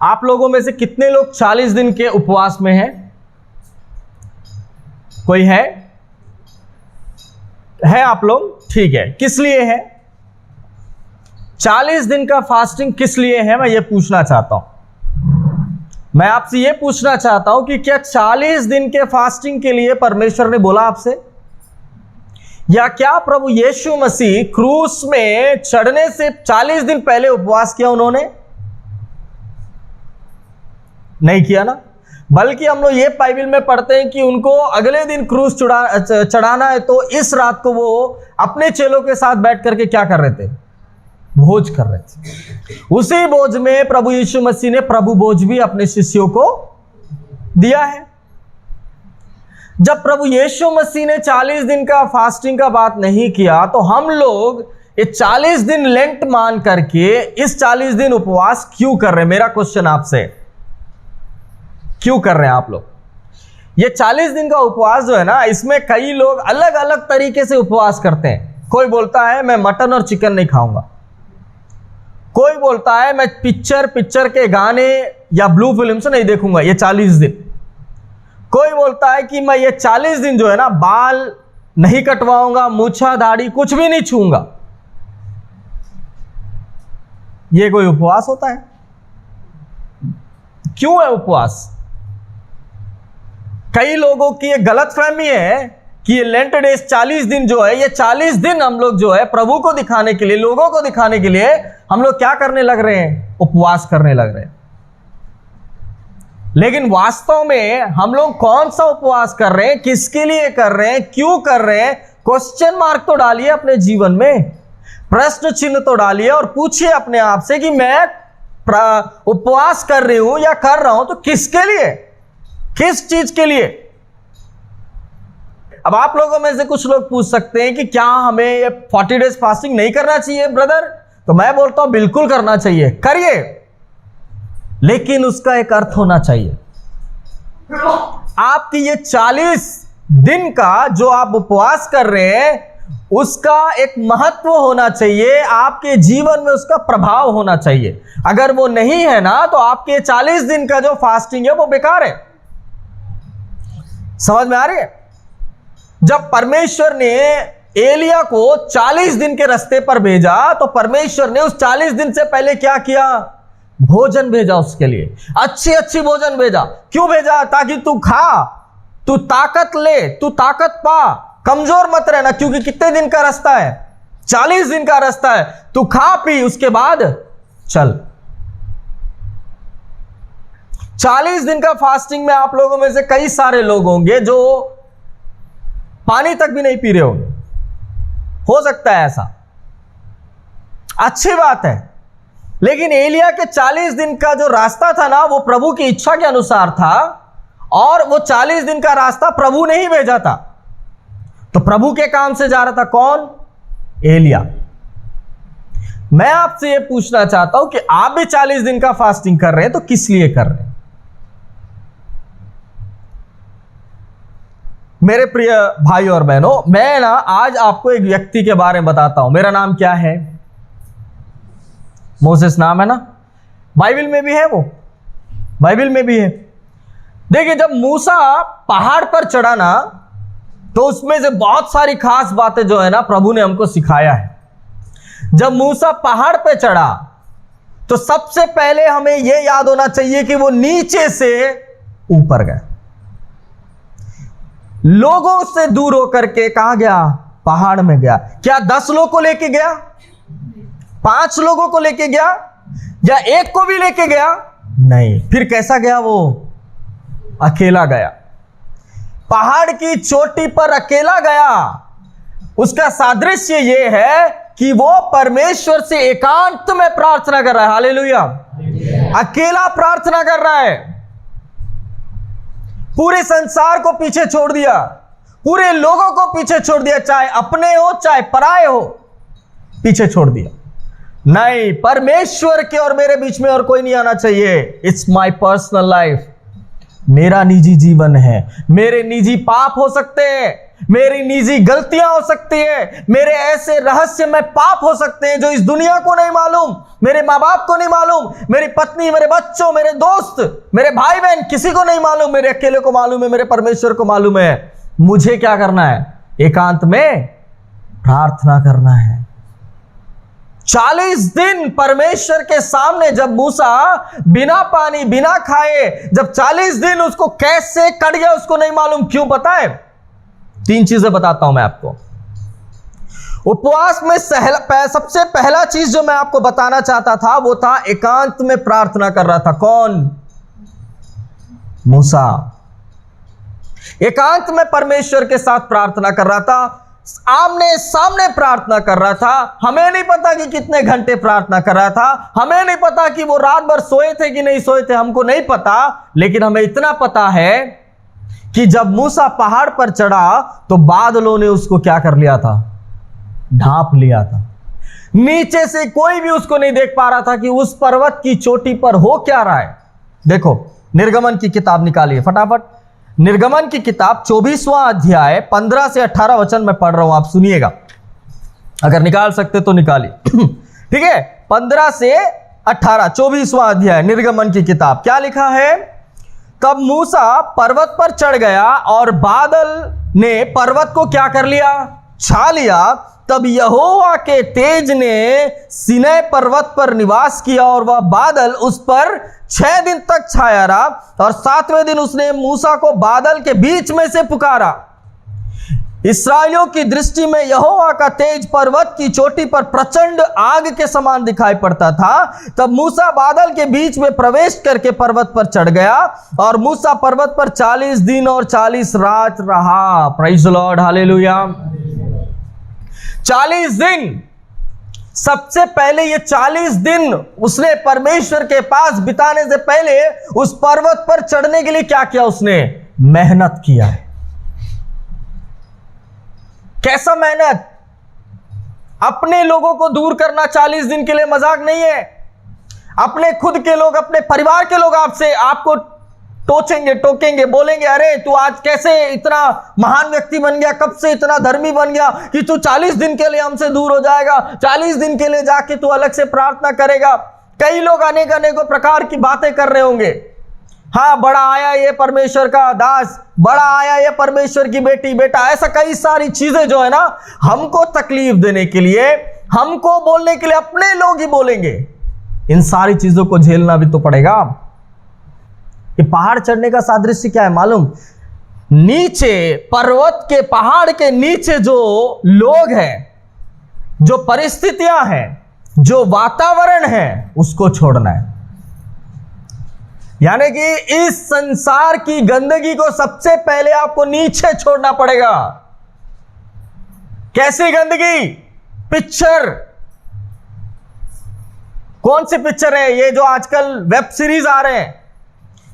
आप लोगों में से कितने लोग 40 दिन के उपवास में हैं? कोई है आप लोग? ठीक है। किस लिए है 40 दिन का फास्टिंग? किस लिए है, मैं ये पूछना चाहता हूं। मैं आपसे ये पूछना चाहता हूं कि क्या 40 दिन के फास्टिंग के लिए परमेश्वर ने बोला आपसे, या क्या प्रभु यीशु मसीह क्रूस में चढ़ने से 40 दिन पहले उपवास किया उन्होंने? नहीं किया ना। बल्कि हम लोग ये बाइबल में पढ़ते हैं कि उनको अगले दिन क्रूस चढ़ाना है, तो इस रात को वो अपने चेलों के साथ बैठ करके क्या कर रहे थे? भोज कर रहे थे। उसी भोज में प्रभु यीशु मसीह ने प्रभु भोज भी अपने शिष्यों को दिया है। जब प्रभु यीशु मसीह ने 40 दिन का फास्टिंग का बात नहीं किया, तो हम लोग ये 40 दिन लेंट मान करके इस 40 दिन उपवास क्यों कर रहे हैं? मेरा क्वेश्चन आपसे, क्यों कर रहे हैं आप लोग? ये 40 दिन का उपवास जो है ना, इसमें कई लोग अलग अलग तरीके से उपवास करते हैं। कोई बोलता है मैं मटन और चिकन नहीं खाऊंगा, कोई बोलता है मैं पिक्चर के गाने या ब्लू फिल्म से नहीं देखूंगा ये 40 दिन, कोई बोलता है कि मैं ये 40 दिन जो है ना बाल नहीं कटवाऊंगा, मूछा दाढ़ी कुछ भी नहीं छूंगा। ये कोई उपवास होता है? क्यों है उपवास? कई लोगों की ये गलतफहमी है कि ये लेंट डेज 40 दिन जो है, ये 40 दिन हम लोग जो है प्रभु को दिखाने के लिए, लोगों को दिखाने के लिए हम लोग क्या करने लग रहे हैं? उपवास करने लग रहे हैं। लेकिन वास्तव में हम लोग कौन सा उपवास कर रहे हैं, किसके लिए कर रहे हैं, क्यों कर रहे हैं? क्वेश्चन मार्क तो डालिए अपने जीवन में, प्रश्न चिन्ह तो डालिए और पूछिए अपने आप से कि मैं उपवास कर रही हूं या कर रहा हूं तो किसके लिए, किस चीज के लिए? अब आप लोगों में से कुछ लोग पूछ सकते हैं कि क्या हमें ये 40 डेज फास्टिंग नहीं करना चाहिए ब्रदर? तो मैं बोलता हूं बिल्कुल करना चाहिए, करिए, लेकिन उसका एक अर्थ होना चाहिए। आपकी ये 40 दिन का जो आप उपवास कर रहे हैं, उसका एक महत्व होना चाहिए, आपके जीवन में उसका प्रभाव होना चाहिए। अगर वो नहीं है ना, तो आपके 40 दिन का जो फास्टिंग है वो बेकार है। समझ में आ रही है? जब परमेश्वर ने एलिया को 40 दिन के रास्ते पर भेजा, तो परमेश्वर ने उस 40 दिन से पहले क्या किया? भोजन भेजा उसके लिए, अच्छी अच्छी भोजन भेजा। क्यों भेजा? ताकि तू खा, तू ताकत ले, तू ताकत पा, कमजोर मत रहना, क्योंकि कितने दिन का रास्ता है? 40 दिन का रास्ता है। तू खा पी, उसके बाद चल। 40 दिन का फास्टिंग में आप लोगों में से कई सारे लोग होंगे जो पानी तक भी नहीं पी रहे होंगे, हो सकता है ऐसा, अच्छी बात है। लेकिन एलिया के 40 दिन का जो रास्ता था ना, वो प्रभु की इच्छा के अनुसार था, और वो 40 दिन का रास्ता प्रभु ने ही भेजा था। तो प्रभु के काम से जा रहा था कौन? एलिया। मैं आपसे ये पूछना चाहता हूं कि आप भी 40 दिन का फास्टिंग कर रहे हैं, तो किस लिए कर रहे हैं? मेरे प्रिय भाई और बहनों, मैं ना आज आपको एक व्यक्ति के बारे में बताता हूं। मेरा नाम क्या है? मोसेस नाम है ना, बाइबल में भी है, वो बाइबल में भी है। देखिए, जब मूसा पहाड़ पर चढ़ा ना, तो उसमें से बहुत सारी खास बातें जो है ना प्रभु ने हमको सिखाया है। जब मूसा पहाड़ पे चढ़ा, तो सबसे पहले हमें यह याद होना चाहिए कि वो नीचे से ऊपर गया, लोगों से दूर होकर के कहां गया? पहाड़ में गया। क्या 10 लोगों को लेके गया? 5 लोगों को लेके गया? या 1 को भी लेके गया? नहीं। फिर कैसा गया? वो अकेला गया, पहाड़ की चोटी पर अकेला गया। उसका सादृश्य यह है कि वो परमेश्वर से एकांत में प्रार्थना कर रहा है। हालेलुया। अकेला प्रार्थना कर रहा है, पूरे संसार को पीछे छोड़ दिया, पूरे लोगों को पीछे छोड़ दिया, चाहे अपने हो चाहे पराये हो, पीछे छोड़ दिया। नहीं, परमेश्वर के और मेरे बीच में और कोई नहीं आना चाहिए। इट्स माई पर्सनल लाइफ, मेरा निजी जीवन है। मेरे निजी पाप हो सकते हैं, मेरी निजी गलतियां हो सकती है, मेरे ऐसे रहस्यमय पाप हो सकते हैं जो इस दुनिया को नहीं मालूम, मेरे माँ बाप को नहीं मालूम, मेरी पत्नी, मेरे बच्चों, मेरे दोस्त, मेरे भाई बहन, किसी को नहीं मालूम, मेरे अकेले को मालूम है, मेरे परमेश्वर को मालूम है। मुझे क्या करना है? एकांत में प्रार्थना करना है। 40 दिन परमेश्वर के सामने जब मूसा बिना पानी बिना खाए, जब 40 दिन उसको कैसे कट गया उसको नहीं मालूम। क्यों पता है? 3 चीजें बताता हूं मैं आपको। उपवास में सबसे पहला चीज जो मैं आपको बताना चाहता था वो था एकांत में प्रार्थना कर रहा था। कौन? मूसा एकांत में परमेश्वर के साथ प्रार्थना कर रहा था, आमने सामने प्रार्थना कर रहा था। हमें नहीं पता कि कितने घंटे प्रार्थना कर रहा था, हमें नहीं पता कि वो रात भर सोए थे कि नहीं सोए थे, हमको नहीं पता। लेकिन हमें इतना पता है कि जब मूसा पहाड़ पर चढ़ा तो बादलों ने उसको क्या कर लिया था? ढांप लिया था। नीचे से कोई भी उसको नहीं देख पा रहा था कि उस पर्वत की चोटी पर हो क्या रहा है। देखो, निर्गमन की किताब निकालिए फटाफट। निर्गमन की किताब 24वां अध्याय 15 से 18 वचन में पढ़ रहा हूं, आप सुनिएगा। अगर निकाल सकते तो निकालिए। ठीक है, 15 से 18, 24वां अध्याय निर्गमन की किताब। क्या लिखा है? तब मूसा पर्वत पर चढ़ गया और बादल ने पर्वत को क्या कर लिया? छा लिया। तब यहोवा के तेज ने सीनै पर्वत पर निवास किया और वह बादल उस पर 6 दिन तक छाया रहा। और 7वें दिन उसने मूसा को बादल के बीच में से पुकारा। इस्राएलियों की दृष्टि में यहोवा का तेज पर्वत की चोटी पर प्रचंड आग के समान दिखाई पड़ता था। तब मूसा बादल के बीच में प्रवेश करके पर्वत पर चढ़ गया और मूसा पर्वत पर 40 दिन और 40 रात रहा। Praise the Lord, hallelujah. 40 दिन, सबसे पहले ये 40 दिन उसने परमेश्वर के पास बिताने से पहले उस पर्वत पर चढ़ने के लिए क्या किया? उसने मेहनत किया है। कैसा मेहनत? अपने लोगों को दूर करना 40 दिन के लिए मजाक नहीं है। अपने खुद के लोग, अपने परिवार के लोग आपको टोचेंगे, टोकेंगे, बोलेंगे अरे तू आज कैसे इतना महान व्यक्ति बन गया, कब से इतना धर्मी बन गया कि तू 40 दिन के लिए हमसे दूर हो जाएगा, 40 दिन के लिए जाके तू अलग से प्रार्थना करेगा। कई लोग अनेकों प्रकार की बातें कर रहे होंगे। हाँ, बड़ा आया ये परमेश्वर का दास, बड़ा आया ये परमेश्वर की बेटी, बेटा, ऐसा कई सारी चीजें जो है ना, हमको तकलीफ देने के लिए, हमको बोलने के लिए अपने लोग ही बोलेंगे। इन सारी चीजों को झेलना भी तो पड़ेगा। ये पहाड़ चढ़ने का सादृश्य क्या है मालूम? नीचे पर्वत के, पहाड़ के नीचे जो लोग हैं, जो परिस्थितियां हैं, जो वातावरण है, उसको छोड़ना है। यानी कि इस संसार की गंदगी को सबसे पहले आपको नीचे छोड़ना पड़ेगा। कैसी गंदगी? पिक्चर। कौन सी पिक्चर है? ये जो आजकल वेब सीरीज आ रहे हैं,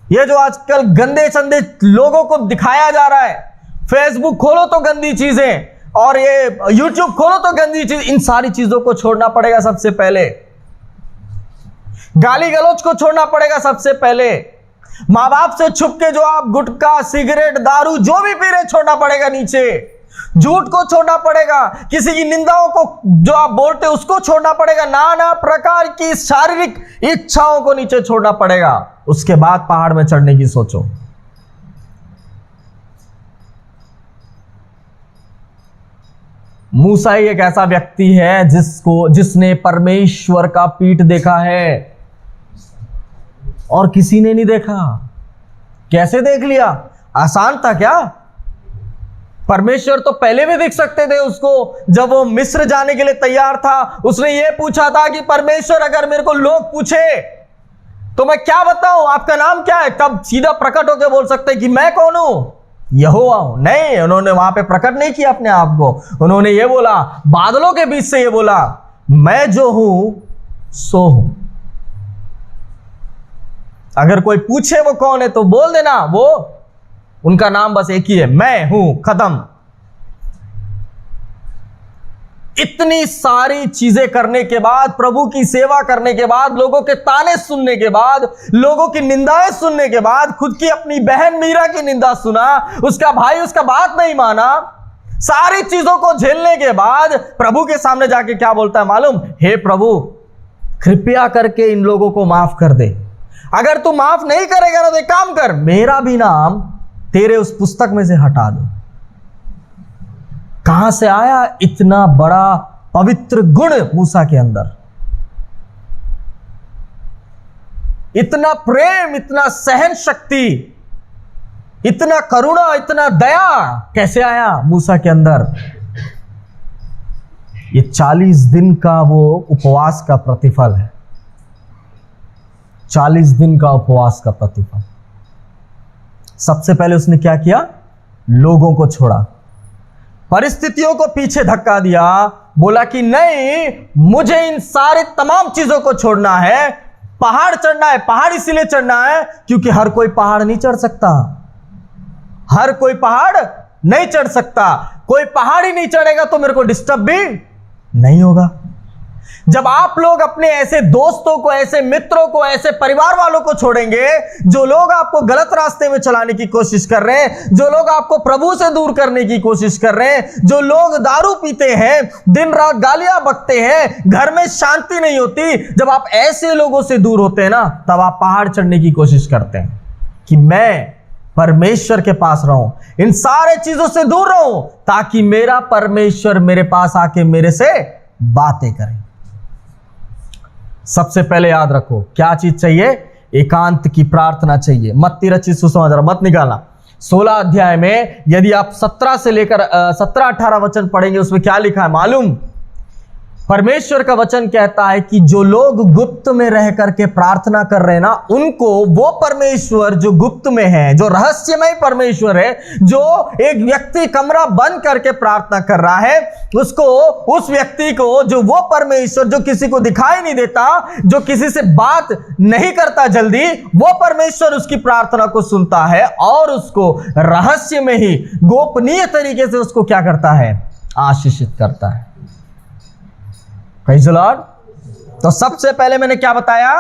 ये जो आजकल गंदे चंदे लोगों को दिखाया जा रहा है। फेसबुक खोलो तो गंदी चीजें, और ये यूट्यूब खोलो तो गंदी चीज। इन सारी चीजों को छोड़ना पड़ेगा सबसे पहले। गाली गलौज को छोड़ना पड़ेगा सबसे पहले। मां बाप से छुप के जो आप गुटखा, सिगरेट, दारू जो भी पी रहे, छोड़ना पड़ेगा नीचे। झूठ को छोड़ना पड़ेगा। किसी की निंदाओं को जो आप बोलते उसको छोड़ना पड़ेगा। नाना प्रकार की शारीरिक इच्छाओं को नीचे छोड़ना पड़ेगा। उसके बाद पहाड़ में चढ़ने की सोचो। मूसा ही एक ऐसा व्यक्ति है जिसने परमेश्वर का पीठ देखा है और किसी ने नहीं देखा। कैसे देख लिया? आसान था क्या? परमेश्वर तो पहले भी देख सकते थे उसको। जब वो मिस्र जाने के लिए तैयार था, उसने ये पूछा था कि परमेश्वर अगर मेरे को लोग पूछे तो मैं क्या बताऊं, आपका नाम क्या है? तब सीधा प्रकट होकर बोल सकते कि मैं कौन हूं? यहोवा हूं। नहीं, उन्होंने वहां पे प्रकट नहीं किया अपने आप को। उन्होंने ये बोला, बादलों के बीच से ये बोला, मैं जो हूं सो हूं। अगर कोई पूछे वो कौन है तो बोल देना, वो उनका नाम बस एक ही है, मैं हूं, खत्म। इतनी सारी चीजें करने के बाद, प्रभु की सेवा करने के बाद, लोगों के ताने सुनने के बाद, लोगों की निंदाएं सुनने के बाद, खुद की अपनी बहन मीरा की निंदा सुना, उसका भाई उसका बात नहीं माना, सारी चीजों को झेलने के बाद प्रभु के सामने जाके क्या बोलता है मालूम? हे प्रभु, कृपया करके इन लोगों को माफ कर दे। अगर तू माफ नहीं करेगा ना तो एक काम कर, मेरा भी नाम तेरे उस पुस्तक में से हटा दो। कहां से आया इतना बड़ा पवित्र गुण मूसा के अंदर? इतना प्रेम, इतना सहन शक्ति, इतना करुणा, इतना दया कैसे आया मूसा के अंदर? ये 40 दिन का वो उपवास का प्रतिफल है। 40 दिन का उपवास का प्रतिफल। सबसे पहले उसने क्या किया? लोगों को छोड़ा, परिस्थितियों को पीछे धक्का दिया, बोला कि नहीं, मुझे इन सारे तमाम चीजों को छोड़ना है, पहाड़ चढ़ना है। पहाड़ इसीलिए चढ़ना है क्योंकि हर कोई पहाड़ नहीं चढ़ सकता। हर कोई पहाड़ नहीं चढ़ सकता। कोई पहाड़ ही नहीं चढ़ेगा तो मेरे को डिस्टर्ब भी नहीं होगा। जब आप लोग अपने ऐसे दोस्तों को, ऐसे मित्रों को, ऐसे परिवार वालों को छोड़ेंगे जो लोग आपको गलत रास्ते में चलाने की कोशिश कर रहे हैं, जो लोग आपको प्रभु से दूर करने की कोशिश कर रहे हैं, जो लोग दारू पीते हैं, दिन रात गालियां बकते हैं, घर में शांति नहीं होती, जब आप ऐसे लोगों से दूर होते हैं ना, तब आप पहाड़ चढ़ने की कोशिश करते हैं कि मैं परमेश्वर के पास रहूं, इन सारे चीजों से दूर रहूं, ताकि मेरा परमेश्वर मेरे पास आके मेरे से बातें करे। सबसे पहले याद रखो क्या चीज चाहिए? एकांत की प्रार्थना चाहिए। मत्ती रचित सुसमाचार मत निकालना। 16 अध्याय में यदि आप 17 से लेकर 17-18 वचन पढ़ेंगे, उसमें क्या लिखा है मालूम? परमेश्वर का वचन कहता है कि जो लोग गुप्त में रह करके प्रार्थना कर रहे हैं ना, उनको वो परमेश्वर जो गुप्त में है, जो रहस्यमय परमेश्वर है, जो एक व्यक्ति कमरा बंद करके प्रार्थना कर रहा है, उसको, उस व्यक्ति को, जो वो परमेश्वर जो किसी को दिखाई नहीं देता, जो किसी से बात नहीं करता जल्दी, वो परमेश्वर उसकी प्रार्थना को सुनता है और उसको रहस्य में ही गोपनीय तरीके से उसको क्या करता है? आशीषित करता है। Praise the Lord. तो सबसे पहले मैंने क्या बताया?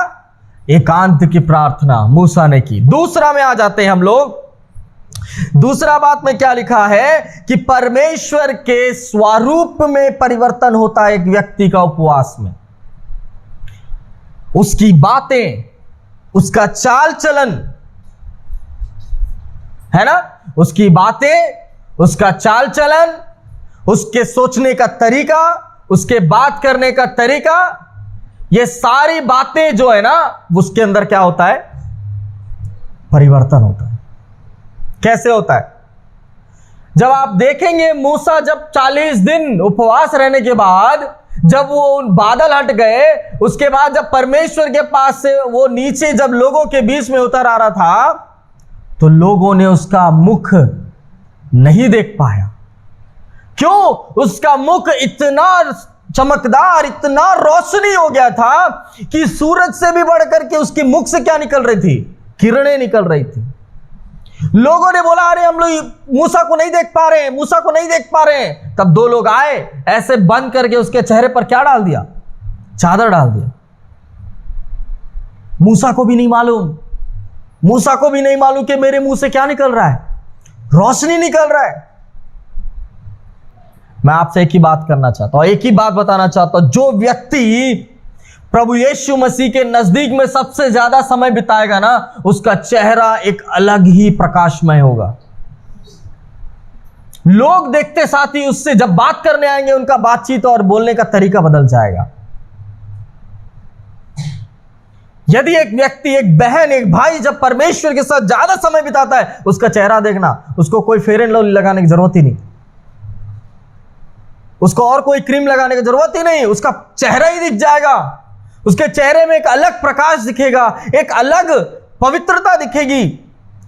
एकांत की प्रार्थना मूसा ने की। दूसरा में आ जाते हैं हम लोग। दूसरा बात में क्या लिखा है कि परमेश्वर के स्वरूप में परिवर्तन होता है एक व्यक्ति का उपवास में। उसकी बातें, उसका चाल चलन, है ना, उसकी बातें, उसका चाल चलन, उसके सोचने का तरीका, उसके बात करने का तरीका, ये सारी बातें जो है ना, उसके अंदर क्या होता है? परिवर्तन होता है। कैसे होता है? जब आप देखेंगे मूसा जब 40 दिन उपवास रहने के बाद, जब वो बादल हट गए, उसके बाद जब परमेश्वर के पास से वो नीचे जब लोगों के बीच में उतर आ रहा था, तो लोगों ने उसका मुख नहीं देख पाया। क्यों? उसका मुख इतना चमकदार, इतना रोशनी हो गया था कि सूरज से भी बढ़कर के उसके मुख से क्या निकल रही थी? किरणें निकल रही थी। लोगों ने बोला, अरे हम लोग मूसा को नहीं देख पा रहे, मूसा को नहीं देख पा रहे। तब 2 लोग आए, ऐसे बंद करके उसके चेहरे पर क्या डाल दिया? चादर डाल दिया। मूसा को भी नहीं मालूम, मूसा को भी नहीं मालूम कि मेरे मुंह से क्या निकल रहा है? रोशनी निकल रहा है। मैं आपसे एक ही बात करना चाहता हूं, एक ही बात बताना चाहता हूं। जो व्यक्ति प्रभु यीशु मसीह के नजदीक में सबसे ज्यादा समय बिताएगा ना, उसका चेहरा एक अलग ही प्रकाशमय होगा। लोग देखते साथ ही उससे जब बात करने आएंगे, उनका बातचीत और बोलने का तरीका बदल जाएगा। यदि एक व्यक्ति, एक बहन, एक भाई जब परमेश्वर के साथ ज्यादा समय बिताता है, उसका चेहरा देखना, उसको कोई फेयर एंड लवली लगाने की जरूरत ही नहीं, उसको और कोई क्रीम लगाने की जरूरत ही नहीं, उसका चेहरा ही दिख जाएगा। उसके चेहरे में एक अलग प्रकाश दिखेगा, एक अलग पवित्रता दिखेगी।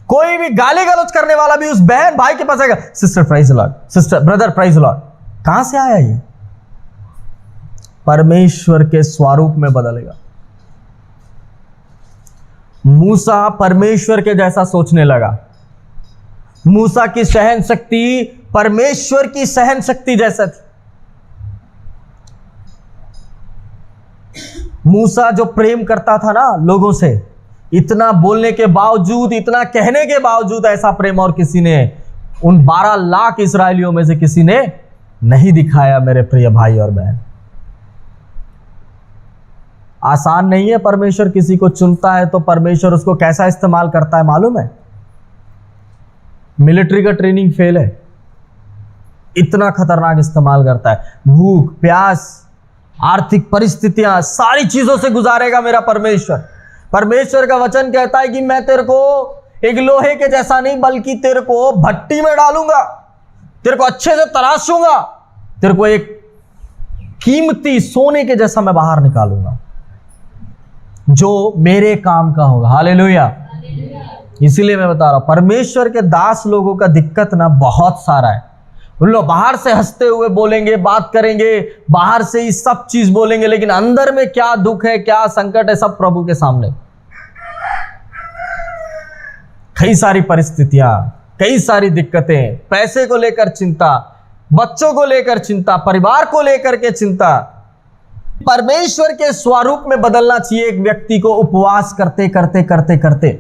कोई भी गाली गलौज करने वाला भी उस बहन भाई के पास आएगा, sister praise the lord, sister brother praise the lord. कहां से आया ये? परमेश्वर के स्वरूप में बदलेगा। मूसा परमेश्वर के जैसा सोचने लगा। मूसा की सहन शक्ति परमेश्वर की सहन शक्ति जैसा थी। मूसा जो प्रेम करता था ना लोगों से, इतना बोलने के बावजूद, इतना कहने के बावजूद ऐसा प्रेम और किसी ने उन 12 लाख इस्राएलियों में से किसी ने नहीं दिखाया। मेरे प्रिय भाई और बहन, आसान नहीं है। परमेश्वर किसी को चुनता है तो परमेश्वर उसको कैसा इस्तेमाल करता है मालूम है? मिलिट्री का ट्रेनिंग फेल है, इतना खतरनाक इस्तेमाल करता है। भूख प्यास आर्थिक परिस्थितियां सारी चीजों से गुजारेगा मेरा परमेश्वर। परमेश्वर का वचन कहता है कि मैं तेरे को एक लोहे के जैसा नहीं बल्कि तेरे को भट्टी में डालूंगा, तेरे को अच्छे से तराशूंगा, तेरे को एक कीमती सोने के जैसा मैं बाहर निकालूंगा जो मेरे काम का होगा। हालेलुया। इसीलिए मैं बता रहा हूं, परमेश्वर के दास लोगों का दिक्कत ना बहुत सारा है। उन लोग बाहर से हंसते हुए बोलेंगे, बात करेंगे, बाहर से ही सब चीज बोलेंगे, लेकिन अंदर में क्या दुख है, क्या संकट है, सब प्रभु के सामने। कई सारी परिस्थितियां, कई सारी दिक्कतें, पैसे को लेकर चिंता, बच्चों को लेकर चिंता, परिवार को लेकर के चिंता। परमेश्वर के स्वरूप में बदलना चाहिए एक व्यक्ति को उपवास करते करते करते करते।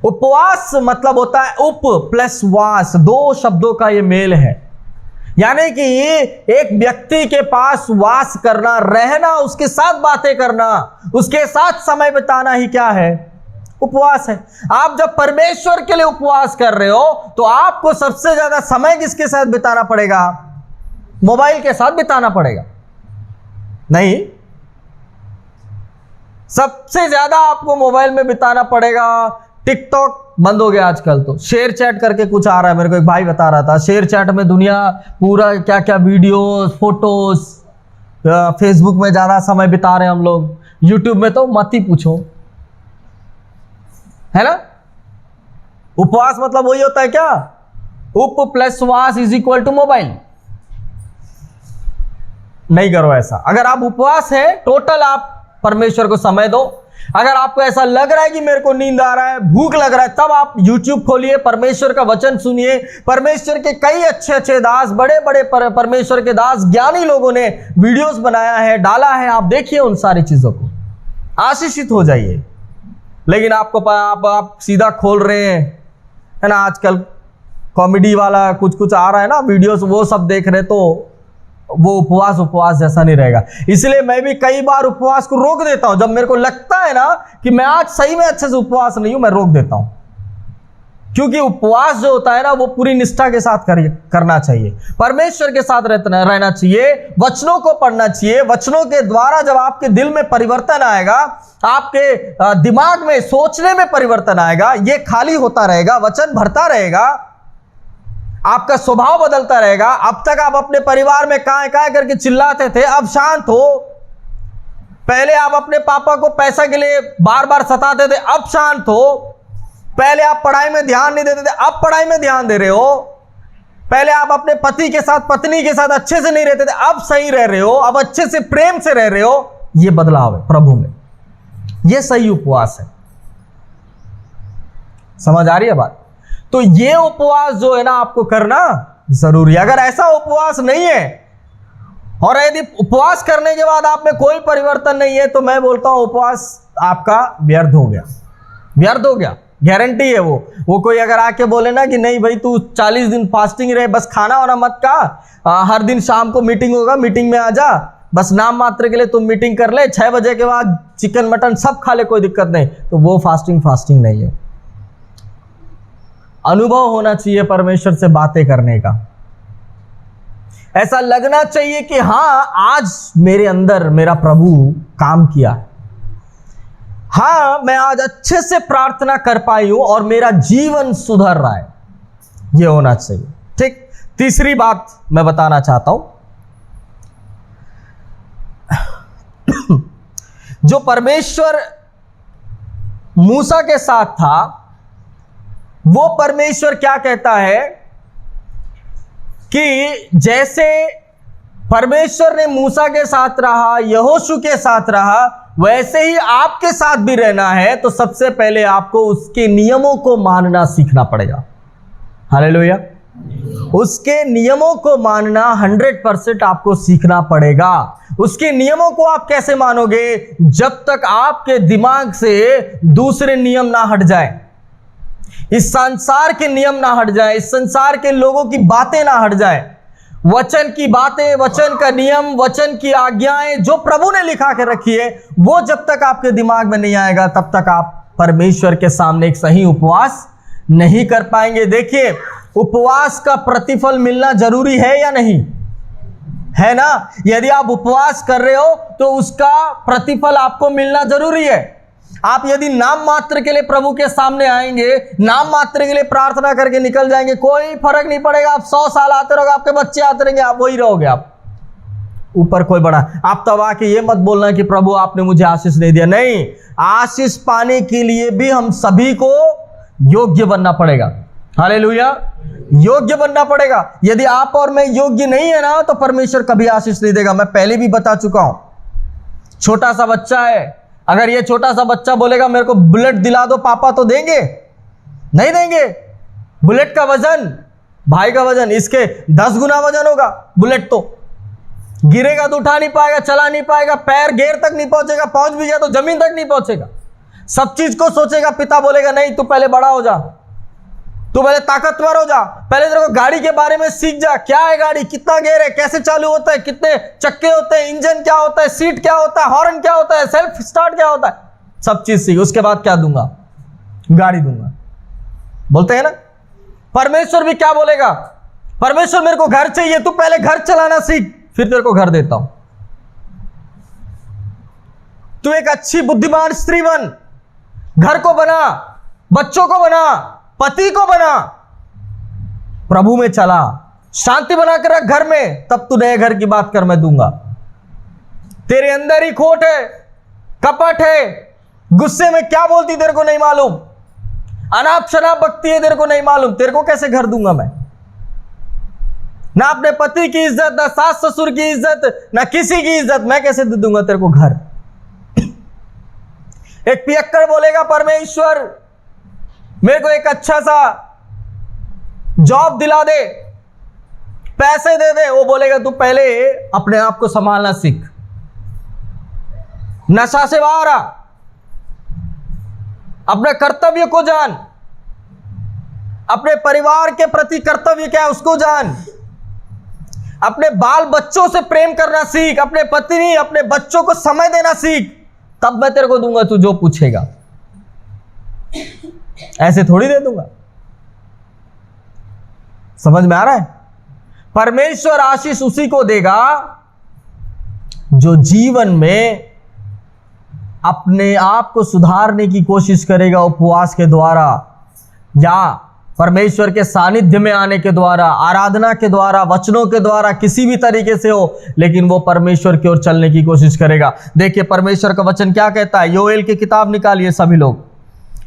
उपवास मतलब होता है उप प्लस वास, दो शब्दों का ये मेल है। यानी कि एक व्यक्ति के पास वास करना, रहना, उसके साथ बातें करना, उसके साथ समय बिताना ही क्या है? उपवास है। आप जब परमेश्वर के लिए उपवास कर रहे हो तो आपको सबसे ज्यादा समय किसके साथ बिताना पड़ेगा? मोबाइल के साथ बिताना पड़ेगा? नहीं, सबसे ज्यादा आपको मोबाइल में बिताना पड़ेगा। टिकटॉक बंद हो गया आजकल, तो शेयर चैट करके कुछ आ रहा है। मेरे को एक भाई बता रहा था, शेयर चैट में दुनिया पूरा क्या क्या वीडियोस, फोटोज, फेसबुक में ज्यादा समय बिता रहे हैं हम लोग, यूट्यूब में तो मत ही पूछो, है ना। उपवास मतलब वही होता है क्या? उप प्लस वास इज इक्वल टू मोबाइल। नहीं करो ऐसा। अगर आप उपवास है, टोटल आप परमेश्वर को समय दो। अगर आपको ऐसा लग रहा है कि मेरे को नींद आ रहा है, भूख लग रहा है, तब आप YouTube खोलिए, परमेश्वर का वचन सुनिए। परमेश्वर के कई अच्छे अच्छे दास, बड़े बड़े परमेश्वर के दास, ज्ञानी लोगों ने वीडियोस बनाया है, डाला है, आप देखिए उन सारी चीजों को, आशीषित हो जाइए। लेकिन आपको आप सीधा खोल रहे हैं, है ना, आजकल कॉमेडी वाला कुछ कुछ आ रहा है ना वीडियोस, वो सब देख रहे, तो वो उपवास जैसा नहीं रहेगा। इसलिए मैं भी कई बार उपवास को रोक देता हूं। जब मेरे को लगता है ना कि मैं आज सही में अच्छे से उपवास नहीं हूं, मैं रोक देता हूं। क्योंकि उपवास जो होता है ना, वो पूरी निष्ठा के साथ करना चाहिए, परमेश्वर के साथ रहना चाहिए, वचनों को पढ़ना चाहिए। वचनों के द्वारा जब आपके दिल में परिवर्तन आएगा, आपके दिमाग में सोचने में परिवर्तन आएगा, ये खाली होता रहेगा, वचन भरता रहेगा, आपका स्वभाव बदलता रहेगा। अब तक आप अपने परिवार में काय काय करके चिल्लाते थे, अब शांत हो। पहले आप अपने पापा को पैसा के लिए बार बार सताते थे, अब शांत हो। पहले आप पढ़ाई में ध्यान नहीं देते थे, अब पढ़ाई में ध्यान दे रहे हो। पहले आप अपने पति के साथ, पत्नी के साथ अच्छे से नहीं रहते थे, अब सही रह रहे हो, अब अच्छे से प्रेम से रह रहे हो। यह बदलाव है प्रभु में, यह सही उपवास है। समझ आ रही है बात? तो ये उपवास जो है ना, आपको करना जरूरी है। अगर ऐसा उपवास नहीं है और यदि उपवास करने के बाद आप में कोई परिवर्तन नहीं है, तो मैं बोलता हूं उपवास आपका व्यर्थ हो गया, व्यर्थ हो गया, गारंटी है। वो कोई अगर आके बोले ना कि नहीं भाई तू 40 दिन फास्टिंग रहे, बस खाना वाना मत खा, हर दिन शाम को मीटिंग होगा, मीटिंग में आ जा, बस नाम मात्र के लिए तुम मीटिंग कर ले, 6 बजे के बाद चिकन मटन सब खा ले, कोई दिक्कत नहीं, तो वो फास्टिंग नहीं है। अनुभव होना चाहिए परमेश्वर से बातें करने का। ऐसा लगना चाहिए कि हां, आज मेरे अंदर मेरा प्रभु काम किया है, हां मैं आज अच्छे से प्रार्थना कर पाई हूं और मेरा जीवन सुधर रहा है, यह होना चाहिए। ठीक, तीसरी बात मैं बताना चाहता हूं, जो परमेश्वर मूसा के साथ था, वो परमेश्वर क्या कहता है कि जैसे परमेश्वर ने मूसा के साथ रहा, यहोशू के साथ रहा, वैसे ही आपके साथ भी रहना है। तो सबसे पहले आपको उसके नियमों को मानना सीखना पड़ेगा। हालेलुया। उसके नियमों को मानना 100% आपको सीखना पड़ेगा। उसके नियमों को आप कैसे मानोगे? जब तक आपके दिमाग से दूसरे नियम ना हट जाए। इस संसार के नियम ना हट जाए, इस संसार के लोगों की बातें ना हट जाए। वचन की बातें, वचन का नियम, वचन की आज्ञाएं जो प्रभु ने लिखा के रखी है, वो जब तक आपके दिमाग में नहीं आएगा तब तक आप परमेश्वर के सामने एक सही उपवास नहीं कर पाएंगे। देखिए, उपवास का प्रतिफल मिलना जरूरी है या नहीं है ना? यदि आप उपवास कर रहे हो तो उसका प्रतिफल आपको मिलना जरूरी है। आप यदि नाम मात्र के लिए प्रभु के सामने आएंगे, नाम मात्र के लिए प्रार्थना करके निकल जाएंगे, कोई फर्क नहीं पड़ेगा। आप 100 साल आते रहोगे, आपके बच्चे आते रहेंगे, आप वही रहोगे। आप ऊपर कोई बड़ा, आप तब आके ये मत बोलना कि प्रभु आपने मुझे आशीष नहीं दिया। नहीं, आशीष पाने के लिए भी हम सभी को योग्य बनना पड़ेगा। हालेलुया, योग्य बनना पड़ेगा। यदि आप और मैं योग्य नहीं है ना, तो परमेश्वर कभी आशीष नहीं देगा। मैं पहले भी बता चुका हूं। छोटा सा बच्चा है, अगर ये छोटा सा बच्चा बोलेगा मेरे को बुलेट दिला दो पापा, तो देंगे? नहीं देंगे। बुलेट का वजन, भाई का वजन इसके 10 गुना वजन होगा। बुलेट तो गिरेगा तो उठा नहीं पाएगा, चला नहीं पाएगा, पैर गेर तक नहीं पहुंचेगा, पहुंच भी गया तो जमीन तक नहीं पहुंचेगा। सब चीज को सोचेगा। पिता बोलेगा नहीं, तू पहले बड़ा हो जा, तू पहले ताकतवर हो जा, पहले तेरे को गाड़ी के बारे में सीख जा। क्या है गाड़ी, कितना गेयर है, कैसे चालू होता है, कितने चक्के होते हैं, इंजन क्या होता है, सीट क्या होता है, हॉर्न क्या होता है, सेल्फ स्टार्ट क्या होता है, सब चीज सीख। उसके बाद क्या दूंगा? गाड़ी दूंगा। बोलते हैं ना, परमेश्वर भी क्या बोलेगा? परमेश्वर मेरे को घर चाहिए, तू पहले घर चलाना सीख, फिर तेरे को घर देता हूं। तू एक अच्छी बुद्धिमान स्त्री बन, घर को बना, बच्चों को बना, पति को बना, प्रभु में चला, शांति बनाकर रख घर में, तब तू नए घर की बात कर, मैं दूंगा। तेरे अंदर ही खोट है, कपट है, गुस्से में क्या बोलती तेरे को नहीं मालूम, अनाप शनाप बकती है तेरे को नहीं मालूम, तेरे को कैसे घर दूंगा मैं? ना अपने पति की इज्जत, ना सास ससुर की इज्जत, ना किसी की इज्जत, मैं कैसे दे दूंगा तेरे को घर? एक पियक्कड़ बोलेगा परमेश्वर मेरे को एक अच्छा सा जॉब दिला दे, पैसे दे दे, वो बोलेगा तू पहले अपने आप को संभालना सीख, नशा से बाहर आ, अपने कर्तव्य को जान, अपने परिवार के प्रति कर्तव्य क्या है उसको जान, अपने बाल बच्चों से प्रेम करना सीख, अपने पत्नी अपने बच्चों को समय देना सीख, तब मैं तेरे को दूंगा तू जो पूछेगा। ऐसे थोड़ी दे दूंगा। समझ में आ रहा है? परमेश्वर आशीष उसी को देगा जो जीवन में अपने आप को सुधारने की कोशिश करेगा, उपवास के द्वारा या परमेश्वर के सानिध्य में आने के द्वारा, आराधना के द्वारा, वचनों के द्वारा, किसी भी तरीके से हो, लेकिन वो परमेश्वर की ओर चलने की कोशिश करेगा। देखिए परमेश्वर का वचन क्या कहता है। योएल की किताब निकालिए सभी लोग,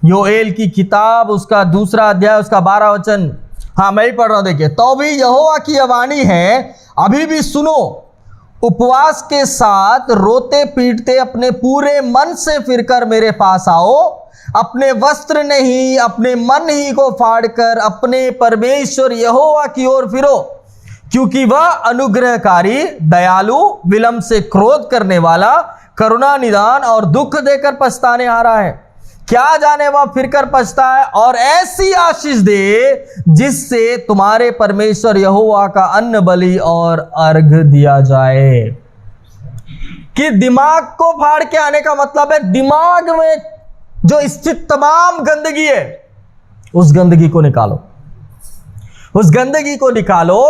योएल की किताब उसका 2 अध्याय उसका 12 वचन। हाँ मैं ही पढ़ रहा हूं। देखिए, तो भी यहोवा की यह वाणी है, अभी भी सुनो, उपवास के साथ रोते पीटते अपने पूरे मन से फिरकर मेरे पास आओ, अपने वस्त्र नहीं अपने मन ही को फाड़कर अपने परमेश्वर यहोवा की ओर फिरो, क्योंकि वह अनुग्रहकारी, दयालु, विलंब से क्रोध करने वाला, करुणा निदान और दुख देकर पछताने आ रहा है। क्या जाने वह फिरकर पछताए और ऐसी आशीष दे जिससे तुम्हारे परमेश्वर यहोवा का अन्न बलि और अर्घ दिया जाए। कि दिमाग को फाड़ के आने का मतलब है दिमाग में जो स्थित तमाम गंदगी है उस गंदगी को निकालो, उस गंदगी को निकालो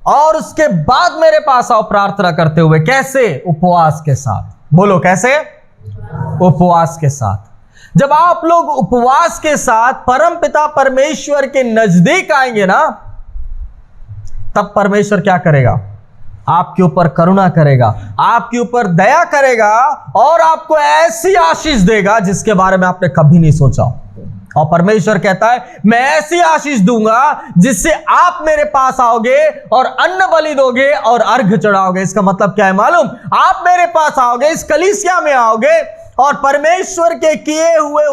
और उसके बाद मेरे पास आओ प्रार्थना करते हुए। कैसे? उपवास के साथ। बोलो कैसे? उपवास के साथ। जब आप लोग उपवास के साथ परमपिता परमेश्वर के नजदीक आएंगे ना, तब परमेश्वर क्या करेगा? आपके ऊपर करुणा करेगा, आपके ऊपर दया करेगा और आपको ऐसी आशीष देगा जिसके बारे में आपने कभी नहीं सोचा। और परमेश्वर कहता है मैं ऐसी आशीष दूंगा जिससे आप मेरे पास आओगे और अन्न बलि दोगे और अर्घ चढ़ाओगे। इसका मतलब क्या है मालूम? आप मेरे पास आओगे, इस कलीसिया में आओगे और परमेश्वर के किए हुए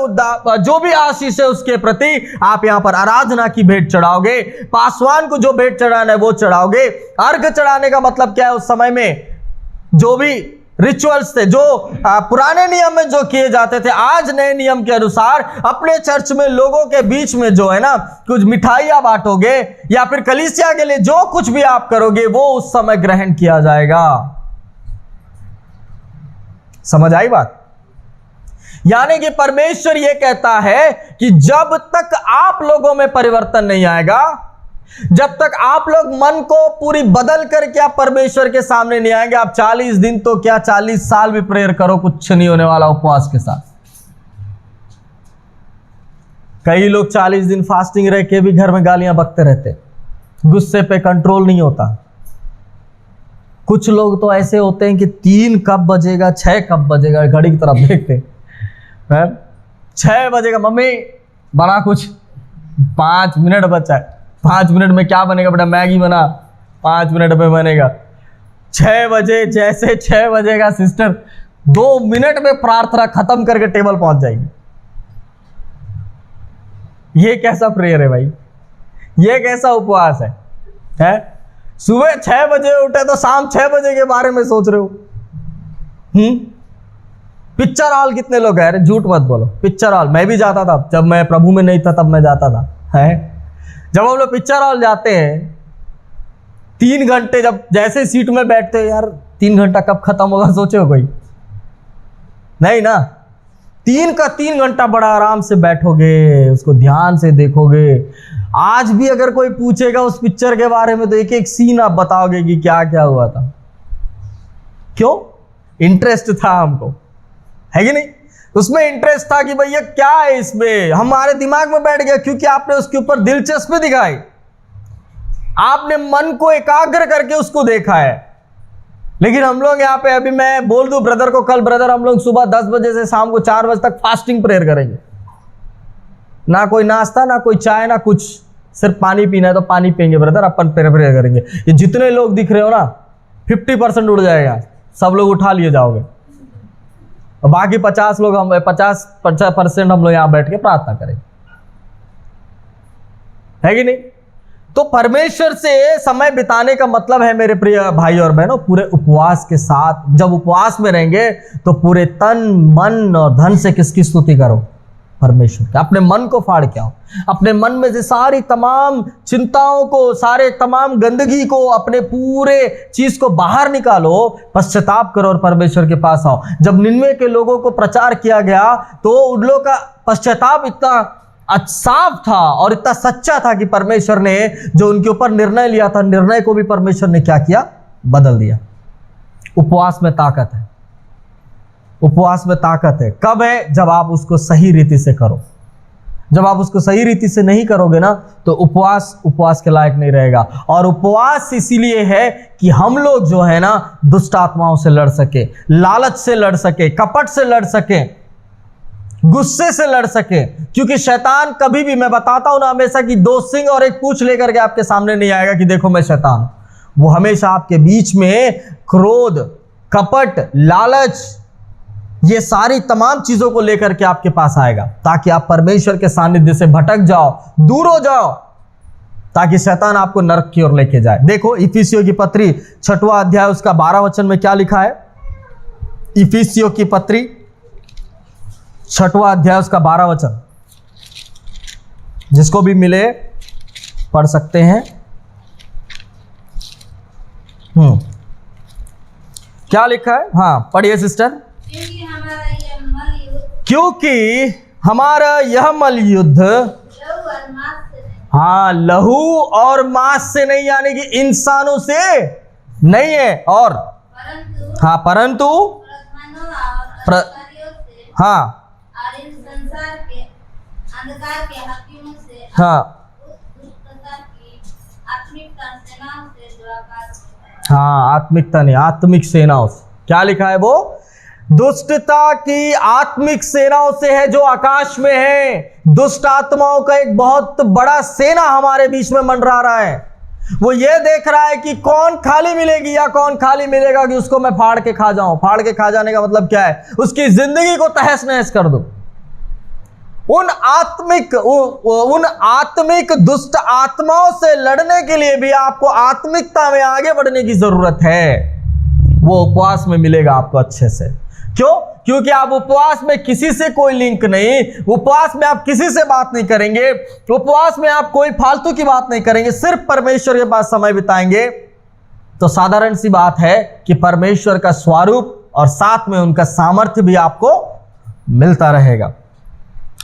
जो भी आशीष है उसके प्रति आप यहां पर आराधना की भेंट चढ़ाओगे, पासवान को जो भेंट चढ़ाना है वो चढ़ाओगे। अर्घ चढ़ाने का मतलब क्या है? उस समय में जो भी रिचुअल्स थे जो पुराने नियम में जो किए जाते थे, आज नए नियम के अनुसार अपने चर्च में लोगों के बीच में जो है ना कुछ मिठाइयां बांटोगे या फिर कलीसिया के लिए जो कुछ भी आप करोगे वो उस समय ग्रहण किया जाएगा। समझ आई बात? यानी कि परमेश्वर यह कहता है कि जब तक आप लोगों में परिवर्तन नहीं आएगा, जब तक आप लोग मन को पूरी बदल करके आप परमेश्वर के सामने नहीं आएंगे, आप 40 दिन तो क्या 40 साल भी प्रेयर करो, कुछ नहीं होने वाला उपवास के साथ। कई लोग 40 दिन फास्टिंग रह के भी घर में गालियां बकते रहते, गुस्से पे कंट्रोल नहीं होता। कुछ लोग तो ऐसे होते हैं कि 3 कब बजेगा 6 कब बजेगा घड़ी की तरफ देखते हैं, 6 बजेगा मम्मी बना कुछ, 5 मिनट बचा है, 5 मिनट में क्या बनेगा बेटा, मैगी बना, 5 मिनट में बनेगा। 6 बजे जैसे 6 बजेगा सिस्टर 2 मिनट में प्रार्थना खत्म करके टेबल पहुंच जाएगी। ये कैसा प्रेयर है भाई, ये कैसा उपवास है? सुबह 6 बजे उठे तो शाम 6 बजे के बारे में सोच रहे हो। पिक्चर हॉल कितने लोग हैं? अरे झूठ मत बोलो, पिक्चर हॉल मैं भी जाता था, जब मैं प्रभु में नहीं था तब मैं जाता था। है जब हम लोग पिक्चर हॉल जाते हैं 3 घंटे, जब जैसे सीट में बैठते हैं यार 3 घंटा कब खत्म होगा सोचे हो कोई? नहीं ना, 3 घंटा बड़ा आराम से बैठोगे, उसको ध्यान से देखोगे। आज भी अगर कोई पूछेगा उस पिक्चर के बारे में तो एक एक सीन आप बताओगे कि क्या क्या हुआ था। क्यों? इंटरेस्ट था हमको, है कि नहीं? उसमें इंटरेस्ट था कि भैया क्या है इसमें, हमारे दिमाग में बैठ गया क्योंकि आपने उसके ऊपर दिलचस्पी दिखाई, आपने मन को एकाग्र करके उसको देखा है। लेकिन हम लोग यहाँ पे, अभी मैं बोल दूं ब्रदर को, कल ब्रदर हम लोग सुबह 10 बजे से शाम को 4 बजे तक फास्टिंग प्रेयर करेंगे, ना कोई नाश्ता ना कोई चाय ना कुछ, सिर्फ पानी पीना है तो पानी पियेंगे ब्रदर, अपन प्रेयर करेंगे। ये जितने लोग दिख रहे हो ना 50% उड़ जाएगा, सब लोग उठा लिए जाओगे, और बाकी 50% हम लोग यहां बैठ के प्रार्थना करेंगे, है कि नहीं? तो परमेश्वर से समय बिताने का मतलब है मेरे प्रिय भाई और बहनों पूरे उपवास के साथ। जब उपवास में रहेंगे तो पूरे तन मन और धन से किसकी स्तुति करो? परमेश्वर का। अपने मन को फाड़ के आओ, अपने मन में से सारी तमाम चिंताओं को, सारे तमाम गंदगी को, अपने पूरे चीज को बाहर निकालो, पश्चाताप करो और परमेश्वर के पास आओ। जब निन्वे के लोगों को प्रचार किया गया तो उन लोगों का पश्चाताप इतना साफ था और इतना सच्चा था कि परमेश्वर ने जो उनके ऊपर निर्णय लिया था, निर्णय को भी परमेश्वर ने क्या किया? बदल दिया। उपवास में ताकत है, उपवास में ताकत है। कब है? जब आप उसको सही रीति से करो। जब आप उसको सही रीति से नहीं करोगे ना तो उपवास के लायक नहीं रहेगा। और उपवास इसीलिए है कि हम लोग जो है ना दुष्ट आत्माओं से लड़ सके, लालच से लड़ सके, कपट से लड़ सके, गुस्से से लड़ सके। क्योंकि शैतान कभी भी, मैं बताता हूं ना हमेशा, कि 2 सिंग और 1 पूंछ लेकर के आपके सामने नहीं आएगा कि देखो मैं शैतान हूं। वो हमेशा आपके बीच में क्रोध, कपट, लालच, ये सारी तमाम चीजों को लेकर के आपके पास आएगा ताकि आप परमेश्वर के सानिध्य से भटक जाओ, दूर हो जाओ, ताकि शैतान आपको नरक की ओर लेके जाए। देखो इफिसियों की पत्री 6वां अध्याय उसका 12 वचन में क्या लिखा है? इफिसियों की पत्री 6वां अध्याय उसका 12 वचन, जिसको भी मिले पढ़ सकते हैं। क्या लिखा है? हाँ पढ़िए सिस्टर। क्योंकि हमारा यह मल युद्ध हाँ लहू और मांस से नहीं, यानी कि इंसानों से नहीं है, और हाँ परंतु हाँ हाँ आत्मिकता नहीं, आत्मिक सेनाओं से। क्या लिखा है? वो दुष्टता की आत्मिक सेनाओं से है जो आकाश में है। दुष्ट आत्माओं का एक बहुत बड़ा सेना हमारे बीच में मंडरा रहा है। वो ये देख रहा है कि कौन खाली मिलेगी या कौन खाली मिलेगा कि उसको मैं फाड़ के खा जाऊं। फाड़ के खा जाने का मतलब क्या है? उसकी जिंदगी को तहस नहस कर दूं। उन आत्मिक दुष्ट आत्माओं से लड़ने के लिए भी आपको आत्मिकता में आगे बढ़ने की जरूरत है। वो उपवास में मिलेगा आपको अच्छे से। क्यों? क्योंकि आप उपवास में किसी से कोई लिंक नहीं, उपवास में आप किसी से बात नहीं करेंगे, उपवास में आप कोई फालतू की बात नहीं करेंगे, सिर्फ परमेश्वर के पास समय बिताएंगे। तो साधारण सी बात है कि परमेश्वर का स्वरूप और साथ में उनका सामर्थ्य भी आपको मिलता रहेगा,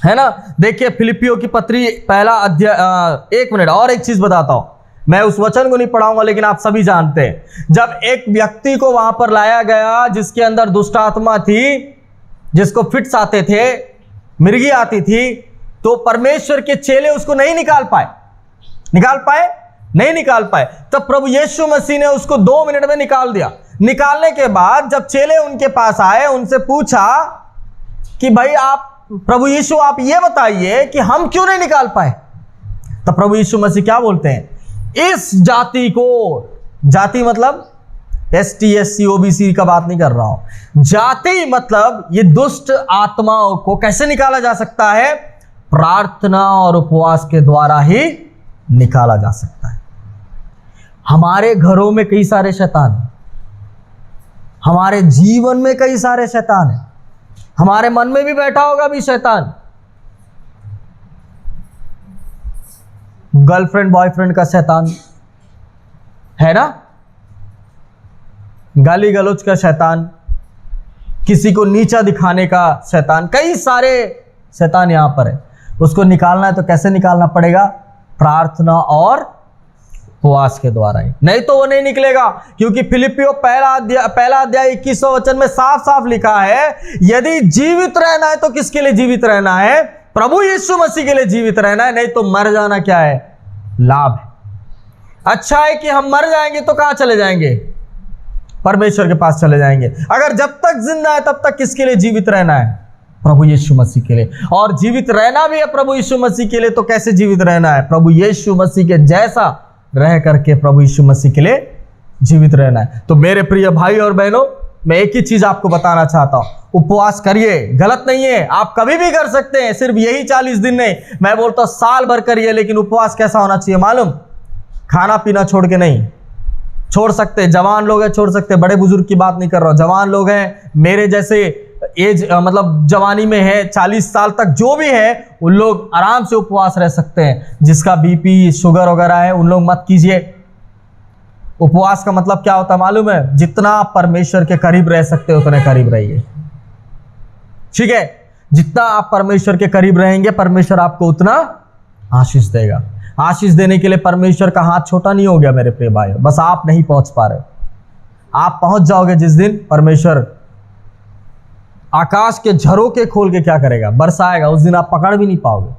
है ना। देखिए फिलिपियों की पत्री पहला अध्याय, एक मिनट और एक चीज बताता हूं, मैं उस वचन को नहीं पढ़ाऊंगा लेकिन आप सभी जानते हैं। जब एक व्यक्ति को वहां पर लाया गया जिसके अंदर दुष्ट आत्मा थी, जिसको फिट्स आते थे, मिर्गी आती थी, तो परमेश्वर के चेले उसको नहीं निकाल पाए, नहीं निकाल पाए। तब प्रभु यीशु मसीह ने उसको 2 मिनट में निकाल दिया। निकालने के बाद जब चेले उनके पास आए, उनसे पूछा कि भाई आप प्रभु यीशु आप ये बताइए कि हम क्यों नहीं निकाल पाए। तब प्रभु यीशु मसीह क्या बोलते हैं, इस जाति को, जाति मतलब ST SC OBC का बात नहीं कर रहा हूं, जाति मतलब ये दुष्ट आत्माओं को कैसे निकाला जा सकता है, प्रार्थना और उपवास के द्वारा ही निकाला जा सकता है। हमारे घरों में कई सारे शैतान हैं, हमारे जीवन में कई सारे शैतान हैं, हमारे मन में भी बैठा होगा भी शैतान। गर्लफ्रेंड बॉयफ्रेंड का शैतान है ना, गाली गलौज का शैतान, किसी को नीचा दिखाने का शैतान, कई सारे शैतान यहां पर है। उसको निकालना है तो कैसे निकालना पड़ेगा, प्रार्थना और उपवास के द्वारा ही, नहीं तो वो नहीं निकलेगा। क्योंकि फिलिपियों पहला अध्याय 21वां वचन में साफ साफ लिखा है, यदि जीवित रहना है तो किसके लिए जीवित रहना है, प्रभु यीशु मसीह के लिए जीवित रहना है, नहीं तो मर जाना क्या है, लाभ है। अच्छा है कि हम मर जाएंगे तो कहां चले जाएंगे, परमेश्वर के पास चले जाएंगे। अगर जब तक जिंदा है तब तक किसके लिए जीवित रहना है, प्रभु यीशु मसीह के लिए। और जीवित रहना भी है प्रभु यीशु मसीह के लिए, तो कैसे जीवित रहना है, प्रभु यीशु मसीह के जैसा रह करके प्रभु यीशु मसीह के लिए जीवित रहना है। तो मेरे प्रिय भाई और बहनों, मैं एक ही चीज आपको बताना चाहता हूं, उपवास करिए, गलत नहीं है, आप कभी भी कर सकते हैं, सिर्फ यही 40 दिन नहीं, मैं बोलता हूं साल भर करिए। लेकिन उपवास कैसा होना चाहिए मालूम, खाना पीना छोड़ के नहीं, छोड़ सकते, जवान लोग हैं छोड़ सकते, बड़े बुजुर्ग की बात नहीं कर रहा हूं, जवान लोग हैं मेरे जैसे एज मतलब जवानी में है, 40 साल तक जो भी है उन लोग आराम से उपवास रह सकते हैं। जिसका BP शुगर वगैरह है उन लोग मत कीजिए। उपवास का मतलब क्या होता है मालूम है, जितना आप परमेश्वर के करीब रह सकते हो उतने करीब रहिए, ठीक है। जितना आप परमेश्वर के करीब रहेंगे परमेश्वर आपको उतना आशीष देगा। आशीष देने के लिए परमेश्वर का हाथ छोटा नहीं हो गया मेरे प्रिय भाई, बस आप नहीं पहुंच पा रहे, आप पहुंच जाओगे जिस दिन परमेश्वर आकाश के झरोके खोल के क्या करेगा, बरसाएगा, उस दिन आप पकड़ भी नहीं पाओगे।